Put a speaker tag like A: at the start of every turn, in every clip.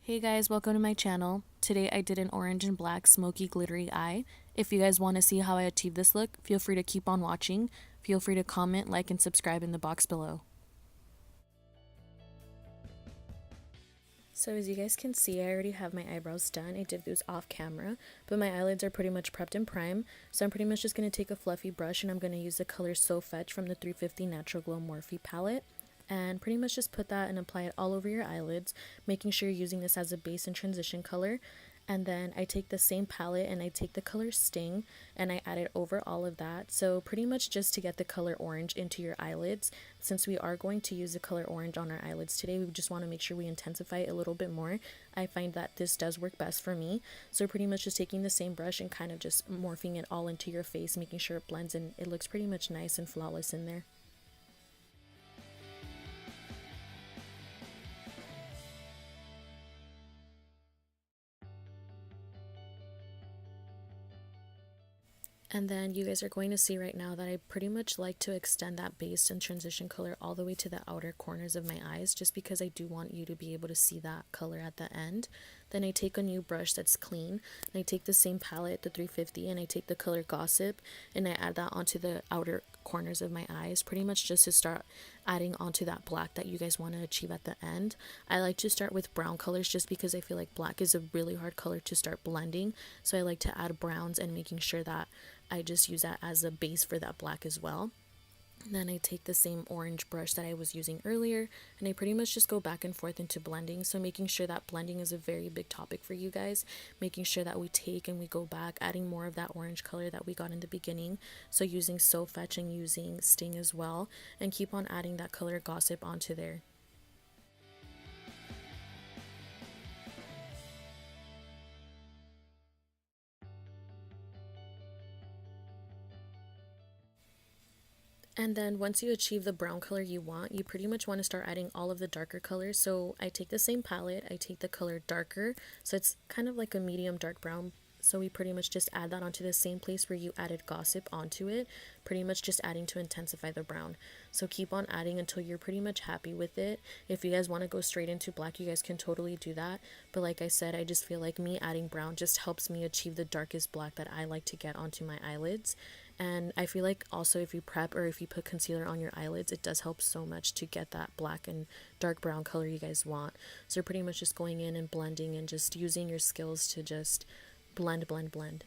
A: Hey guys, welcome to my channel. Today I did an orange and black smoky glittery eye. If you guys want to see how I achieved this look, feel free to keep on watching. Feel free to comment, like, and subscribe in the box below. So as you guys can see, I already have my eyebrows done. I did those off camera, but my eyelids are pretty much prepped and primed. So I'm pretty much just going to take a fluffy brush and I'm going to use the color So Fetch from the 350 Natural Glow Morphe palette. And pretty much just put that and apply it all over your eyelids, making sure you're using this as a base and transition color. And then I take the same palette and I take the color Sting and I add it over all of that. So pretty much just to get the color orange into your eyelids. Since we are going to use the color orange on our eyelids today, we just want to make sure we intensify it a little bit more. I find that this does work best for me. So pretty much just taking the same brush and kind of just morphing it all into your face, making sure it blends and it looks pretty much nice and flawless in there. And then you guys are going to see right now that I pretty much like to extend that base and transition color all the way to the outer corners of my eyes, just because I do want you to be able to see that color at the end. Then I take a new brush that's clean, and I take the same palette, the 350, and I take the color Gossip, and I add that onto the outer corners of my eyes, pretty much just to start adding onto that black that you guys want to achieve at the end. I like to start with brown colors just because I feel like black is a really hard color to start blending, so I like to add browns and making sure that I just use that as a base for that black as well. And then I take the same orange brush that I was using earlier and I pretty much just go back and forth into blending. So making sure that blending is a very big topic for you guys, making sure that we take and we go back, adding more of that orange color that we got in the beginning. So using So Fetch and using Sting as well, and keep on adding that color Gossip onto there. And then once you achieve the brown color you want, you pretty much want to start adding all of the darker colors. So I take the same palette, I take the color Darker, so it's kind of like a medium dark brown. So we pretty much just add that onto the same place where you added Gossip onto it, pretty much just adding to intensify the brown. So keep on adding until you're pretty much happy with it. If you guys want to go straight into black, you guys can totally do that. But like I said, I just feel like me adding brown just helps me achieve the darkest black that I like to get onto my eyelids. And I feel like also if you prep or if you put concealer on your eyelids, it does help so much to get that black and dark brown color you guys want. So you're pretty much just going in and blending and just using your skills to just blend, blend, blend.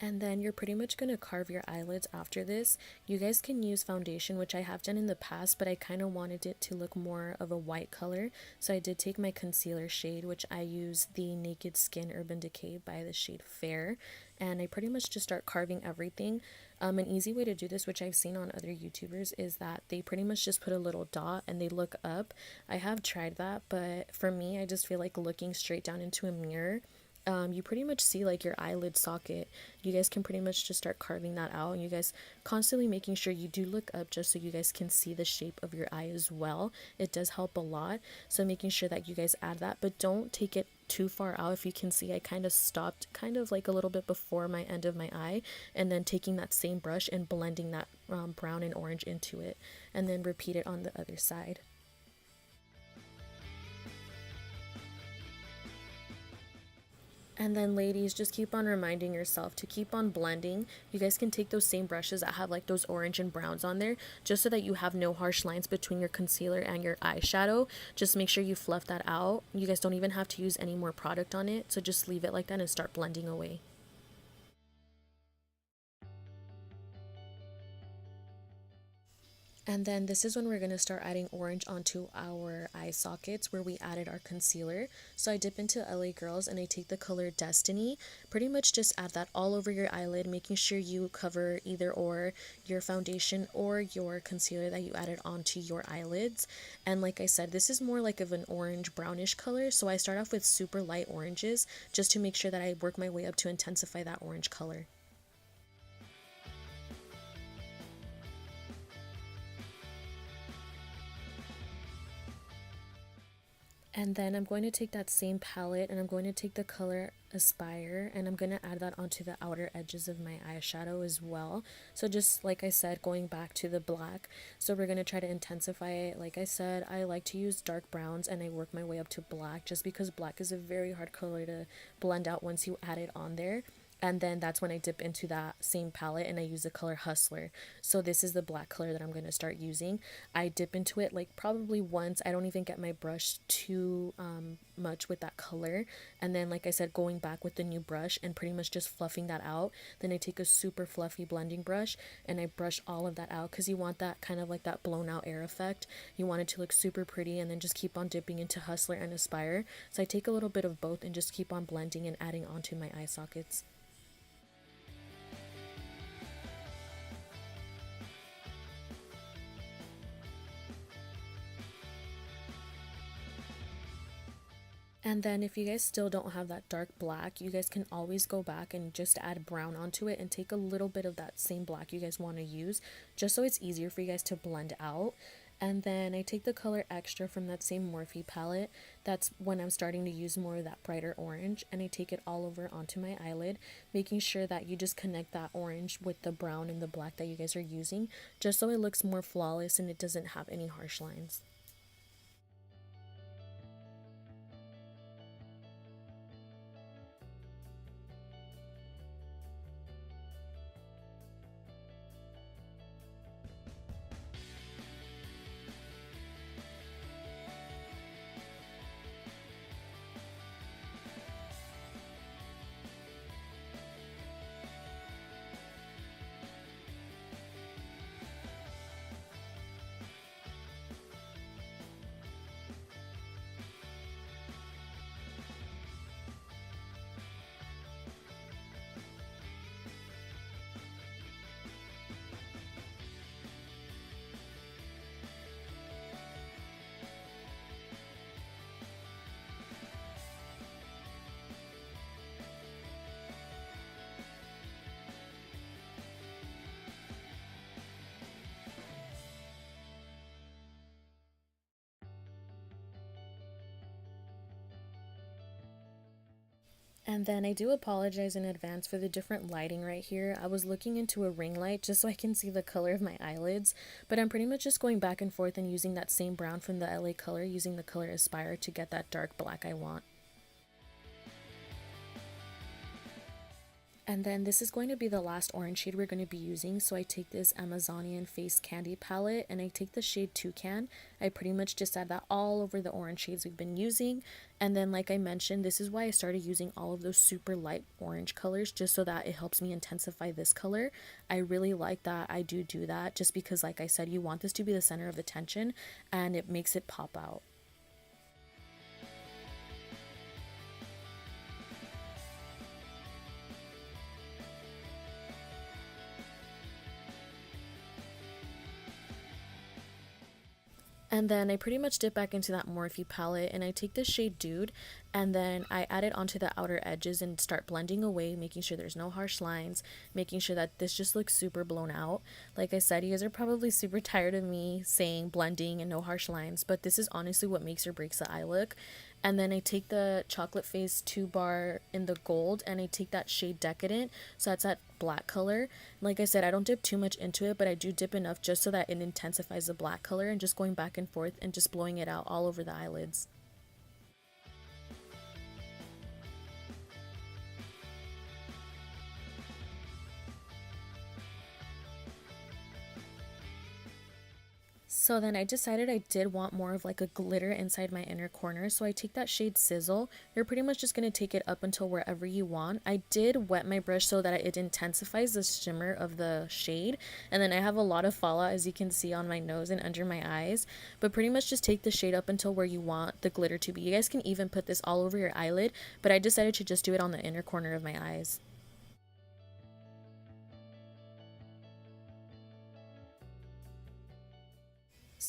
A: And then you're pretty much going to carve your eyelids after this. You guys can use foundation, which I have done in the past, but I kind of wanted it to look more of a white color. So I did take my concealer shade, which I use the Naked Skin Urban Decay by the shade Fair. And I pretty much just start carving everything. An easy way to do this, which I've seen on other YouTubers, is that they pretty much just put a little dot and they look up. I have tried that, but for me, I just feel like looking straight down into a mirror, you pretty much see like your eyelid socket. You guys can pretty much just start carving that out, and you guys constantly making sure you do look up just so you guys can see the shape of your eye as well. It does help a lot. So making sure that you guys add that, but don't take it too far out. If you can see, I kind of stopped kind of like a little bit before my end of my eye, and then taking that same brush and blending that brown and orange into it, and then repeat it on the other side. And then ladies, just keep on reminding yourself to keep on blending. You guys can take those same brushes that have like those orange and browns on there, just so that you have no harsh lines between your concealer and your eyeshadow. Just make sure you fluff that out. You guys don't even have to use any more product on it, so just leave it like that and start blending away. And then this is when we're going to start adding orange onto our eye sockets where we added our concealer. So I dip into LA Girls and I take the color Destiny. Pretty much just add that all over your eyelid, making sure you cover either or your foundation or your concealer that you added onto your eyelids. And like I said, this is more like of an orange brownish color. So I start off with super light oranges just to make sure that I work my way up to intensify that orange color. And then I'm going to take that same palette and I'm going to take the color Aspire and I'm going to add that onto the outer edges of my eyeshadow as well. So just like I said, going back to the black. So we're going to try to intensify it. Like I said, I like to use dark browns and I work my way up to black just because black is a very hard color to blend out once you add it on there. And then that's when I dip into that same palette and I use the color Hustler. So this is the black color that I'm going to start using. I dip into it like probably once. I don't even get my brush too much with that color. And then like I said, going back with the new brush and pretty much just fluffing that out. Then I take a super fluffy blending brush and I brush all of that out because you want that kind of like that blown out air effect. You want it to look super pretty and then just keep on dipping into Hustler and Aspire. So I take a little bit of both and just keep on blending and adding onto my eye sockets. And then if you guys still don't have that dark black, you guys can always go back and just add brown onto it and take a little bit of that same black you guys want to use, just so it's easier for you guys to blend out. And then I take the color Extra from that same Morphe palette. That's when I'm starting to use more of that brighter orange, and I take it all over onto my eyelid, making sure that you just connect that orange with the brown and the black that you guys are using, just so it looks more flawless and it doesn't have any harsh lines. And then I do apologize in advance for the different lighting right here. I was looking into a ring light just so I can see the color of my eyelids, but I'm pretty much just going back and forth and using that same brown from the LA color, using the color Aspire to get that dark black I want. And then this is going to be the last orange shade we're going to be using. So I take this Amazonian Face Candy palette and I take the shade Toucan. I pretty much just add that all over the orange shades we've been using. And then like I mentioned, this is why I started using all of those super light orange colors, just so that it helps me intensify this color. I really like that I do that just because, like I said, you want this to be the center of attention and it makes it pop out. And then I pretty much dip back into that Morphe palette and I take the shade Dude and then I add it onto the outer edges and start blending away, making sure there's no harsh lines, making sure that this just looks super blown out. Like I said, you guys are probably super tired of me saying blending and no harsh lines, but this is honestly what makes or breaks the eye look. And then I take the Chocolate Face 2 bar in the gold and I take that shade Decadent, so that's that black color. Like I said, I don't dip too much into it, but I do dip enough just so that it intensifies the black color, and just going back and forth and just blowing it out all over the eyelids. So then I decided I did want more of like a glitter inside my inner corner. So I take that shade Sizzle. You're pretty much just going to take it up until wherever you want. I did wet my brush so that it intensifies the shimmer of the shade. And then I have a lot of fallout, as you can see, on my nose and under my eyes. But pretty much just take the shade up until where you want the glitter to be. You guys can even put this all over your eyelid, but I decided to just do it on the inner corner of my eyes.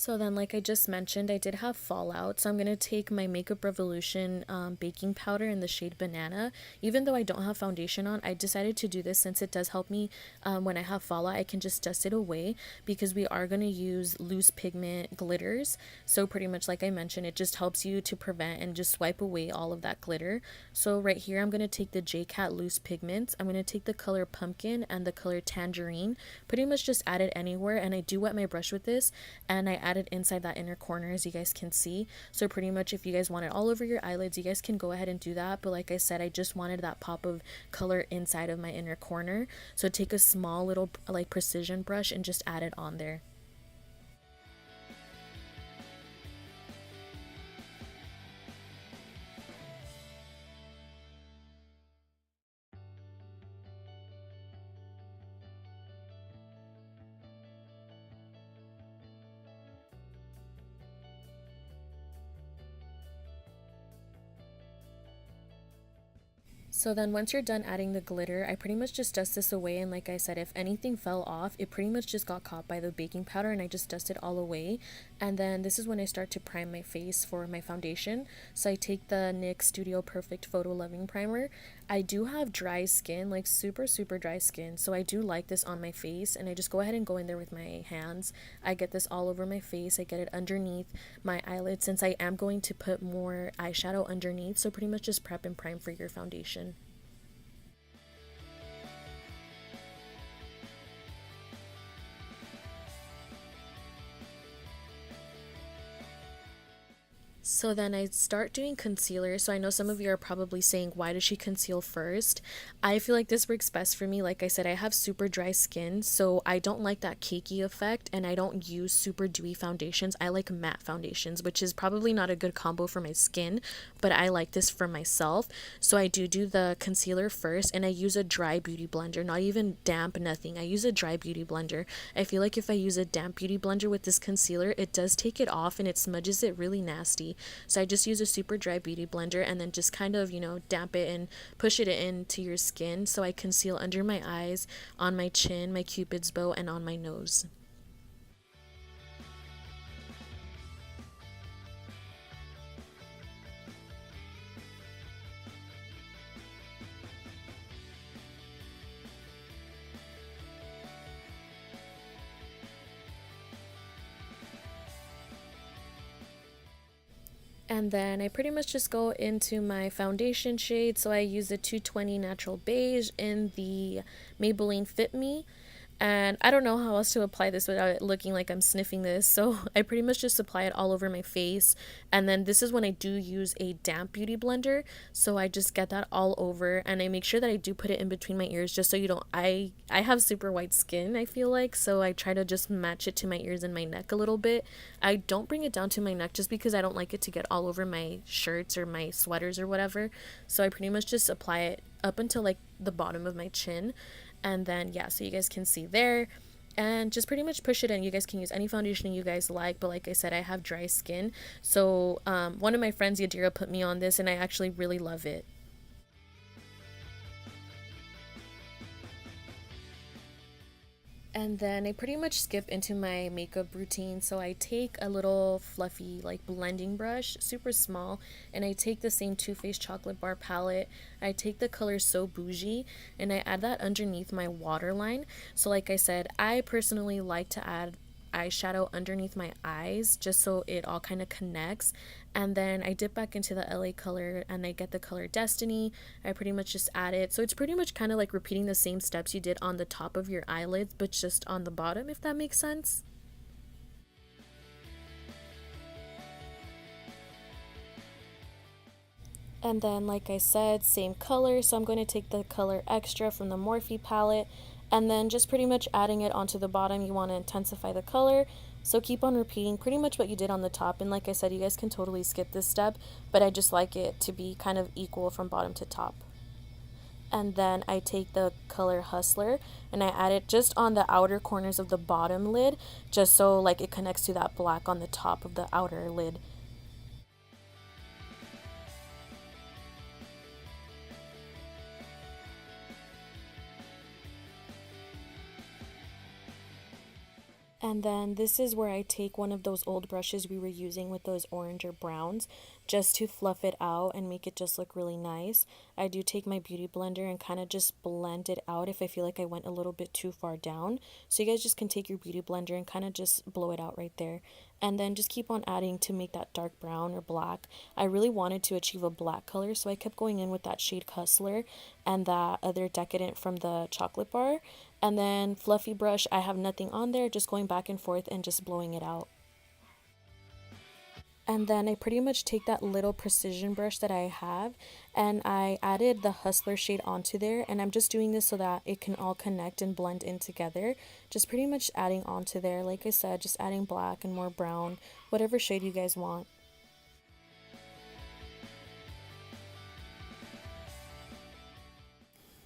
A: So then, like I just mentioned, I did have fallout. So I'm going to take my Makeup Revolution baking powder in the shade Banana. Even though I don't have foundation on, I decided to do this since it does help me when I have fallout. I can just dust it away because we are going to use loose pigment glitters. So pretty much like I mentioned, it just helps you to prevent and just wipe away all of that glitter. So right here, I'm going to take the J-Cat loose pigments. I'm going to take the color Pumpkin and the color Tangerine. Pretty much just add it anywhere, and I do wet my brush with this, and I added inside that inner corner, as you guys can see. So pretty much if you guys want it all over your eyelids, you guys can go ahead and do that, but like I said, I just wanted that pop of color inside of my inner corner. So take a small little like precision brush and just add it on there. So then once you're done adding the glitter, I pretty much just dust this away, and like I said, if anything fell off, it pretty much just got caught by the baking powder, and I just dust it all away. And then this is when I start to prime my face for my foundation. So I take the NYX Studio Perfect Photo Loving Primer. I do have dry skin, like super dry skin, so I do like this on my face, and I just go ahead and go in there with my hands. I get this all over my face. I get it underneath my eyelids since I am going to put more eyeshadow underneath, so pretty much just prep and prime for your foundation. So then I start doing concealer. So I know some of you are probably saying, why does she conceal first? I feel like this works best for me. Like I said, I have super dry skin, so I don't like that cakey effect, and I don't use super dewy foundations. I like matte foundations, which is probably not a good combo for my skin, but I like this for myself. So I do the concealer first, and I use a dry beauty blender, not even damp, nothing. I use a dry beauty blender. I feel like if I use a damp beauty blender with this concealer, it does take it off and it smudges it really nasty. So I just use a super dry beauty blender and then just kind of, damp it and push it into your skin. So I conceal under my eyes, on my chin, my cupid's bow, and on my nose. And then I pretty much just go into my foundation shade. So I use the 220 Natural Beige in the Maybelline Fit Me. And I don't know how else to apply this without it looking like I'm sniffing this. So I pretty much just apply it all over my face. And then this is when I do use a damp beauty blender. So I just get that all over, and I make sure that I do put it in between my ears just so you don't, I have super white skin, I feel like. So I try to just match it to my ears and my neck a little bit. I don't bring it down to my neck just because I don't like it to get all over my shirts or my sweaters or whatever. So I pretty much just apply it up until like the bottom of my chin. And then yeah, so you guys can see there, and just pretty much push it in. You guys can use any foundation you guys like, but like I said, I have dry skin, so one of my friends, Yadira, put me on this, and I actually really love it. And then I pretty much skip into my makeup routine. So I take a little fluffy like blending brush, super small, and I take the same Too Faced Chocolate Bar palette. I take the color So Bougie, and I add that underneath my waterline. So like I said, I personally like to add eyeshadow underneath my eyes just so it all kind of connects. And then I dip back into the LA color and I get the color Destiny. I pretty much just add it. So it's pretty much kind of like repeating the same steps you did on the top of your eyelids, but just on the bottom, if that makes sense. And then, like I said, same color. So I'm going to take the color Extra from the Morphe palette, and then just pretty much adding it onto the bottom. You want to intensify the color. So keep on repeating pretty much what you did on the top. And like I said, you guys can totally skip this step, but I just like it to be kind of equal from bottom to top. And then I take the color Hustler and I add it just on the outer corners of the bottom lid, just so like it connects to that black on the top of the outer lid. And then this is where I take one of those old brushes we were using with those orange or browns just to fluff it out and make it just look really nice. I do take my beauty blender and kind of just blend it out if I feel like I went a little bit too far down. So you guys just can take your beauty blender and kind of just blow it out right there. And then just keep on adding to make that dark brown or black. I really wanted to achieve a black color, so I kept going in with that shade Hustler and that other Decadent from the chocolate bar. And then fluffy brush, I have nothing on there, just going back and forth and just blowing it out. And then I pretty much take that little precision brush that I have and I added the Hustler shade onto there, and I'm just doing this so that it can all connect and blend in together. Just pretty much adding onto there, like I said, just adding black and more brown, whatever shade you guys want.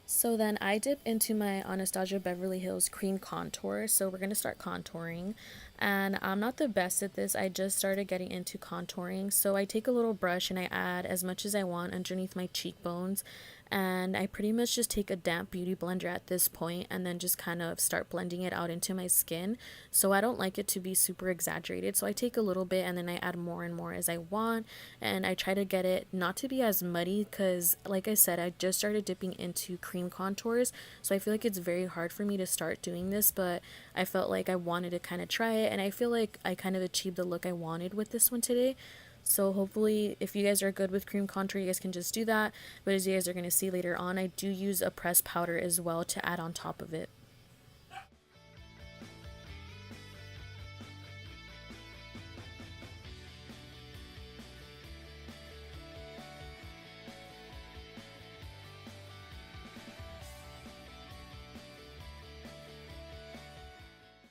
A: So then I dip into my Anastasia Beverly Hills cream contour. So we're going to start contouring. And I'm not the best at this. I just started getting into contouring. So I take a little brush and I add as much as I want underneath my cheekbones. And I pretty much just take a damp beauty blender at this point and then just kind of start blending it out into my skin. So I don't like it to be super exaggerated. So I take a little bit and then I add more and more as I want. And I try to get it not to be as muddy because, like I said, I just started dipping into cream contours. So I feel like it's very hard for me to start doing this, but I felt like I wanted to kind of try it. And I feel like I kind of achieved the look I wanted with this one today. So hopefully if you guys are good with cream contour, you guys can just do that. But as you guys are going to see later on, I do use a pressed powder as well to add on top of it.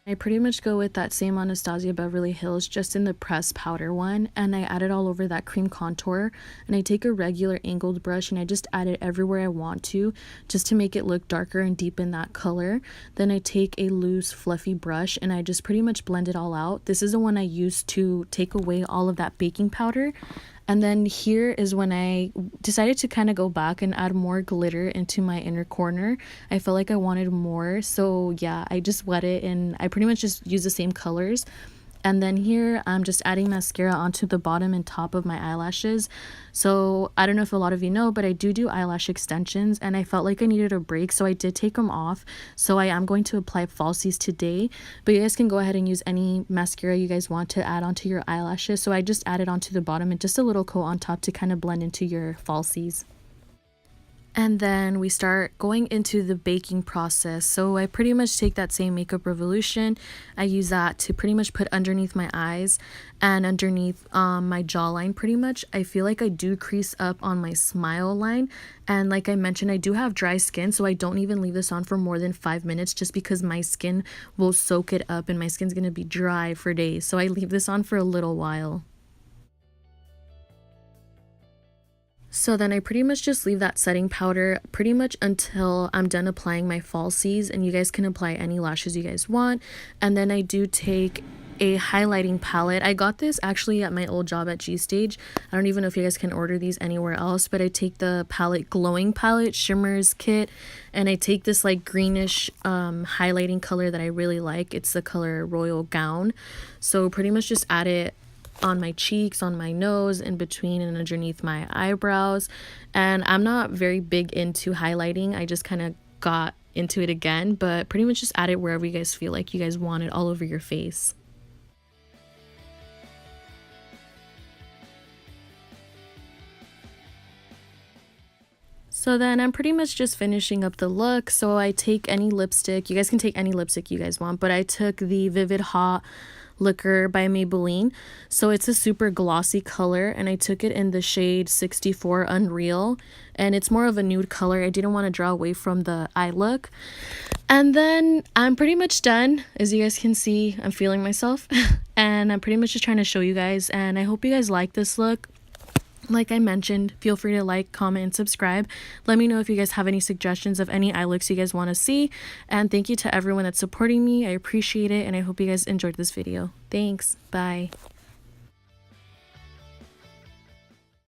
A: I pretty much go with that same Anastasia Beverly Hills, just in the pressed powder one, and I add it all over that cream contour. And I take a regular angled brush and I just add it everywhere I want to, just to make it look darker and deepen that color. Then I take a loose fluffy brush and I just pretty much blend it all out. This is the one I use to take away all of that baking powder. And then here is when I decided to kind of go back and add more glitter into my inner corner. I felt like I wanted more. So yeah, I just wet it and I pretty much just use the same colors. And then here I'm just adding mascara onto the bottom and top of my eyelashes. So I don't know if a lot of you know, but I do eyelash extensions and I felt like I needed a break, so I did take them off. So I am going to apply falsies today, but you guys can go ahead and use any mascara you guys want to add onto your eyelashes. So I just added onto the bottom and just a little coat on top to kind of blend into your falsies. And then we start going into the baking process. So I pretty much take that same Makeup Revolution. I use that to pretty much put underneath my eyes and underneath my jawline pretty much. I feel like I do crease up on my smile line. And like I mentioned, I do have dry skin, so I don't even leave this on for more than 5 minutes just because my skin will soak it up and my skin's going to be dry for days. So I leave this on for a little while. So then I pretty much just leave that setting powder pretty much until I'm done applying my falsies, and you guys can apply any lashes you guys want. And then I do take a highlighting palette. I got this actually at my old job at G Stage. I don't even know if you guys can order these anywhere else, but I take the palette, glowing palette shimmers kit, and I take this like greenish highlighting color that I really like. It's the color Royal Gown. So pretty much just add it on my cheeks, on my nose, in between and underneath my eyebrows. And I'm not very big into highlighting. I just kind of got into it again, but pretty much just add it wherever you guys feel like you guys want it, all over your face. So then I'm pretty much just finishing up the look. So I take any lipstick. You guys can take any lipstick you guys want, but I took the Vivid Hot Liquor by Maybelline. So it's a super glossy color, and I took it in the shade 64 Unreal, and it's more of a nude color. I didn't want to draw away from the eye look. And then I'm pretty much done. As you guys can see, I'm feeling myself and I'm pretty much just trying to show you guys, and I hope you guys like this look. Like I mentioned, feel free to like, comment, and subscribe. Let me know if you guys have any suggestions of any eye looks you guys want to see. And thank you to everyone that's supporting me. I appreciate it, and I hope you guys enjoyed this video. Thanks. Bye.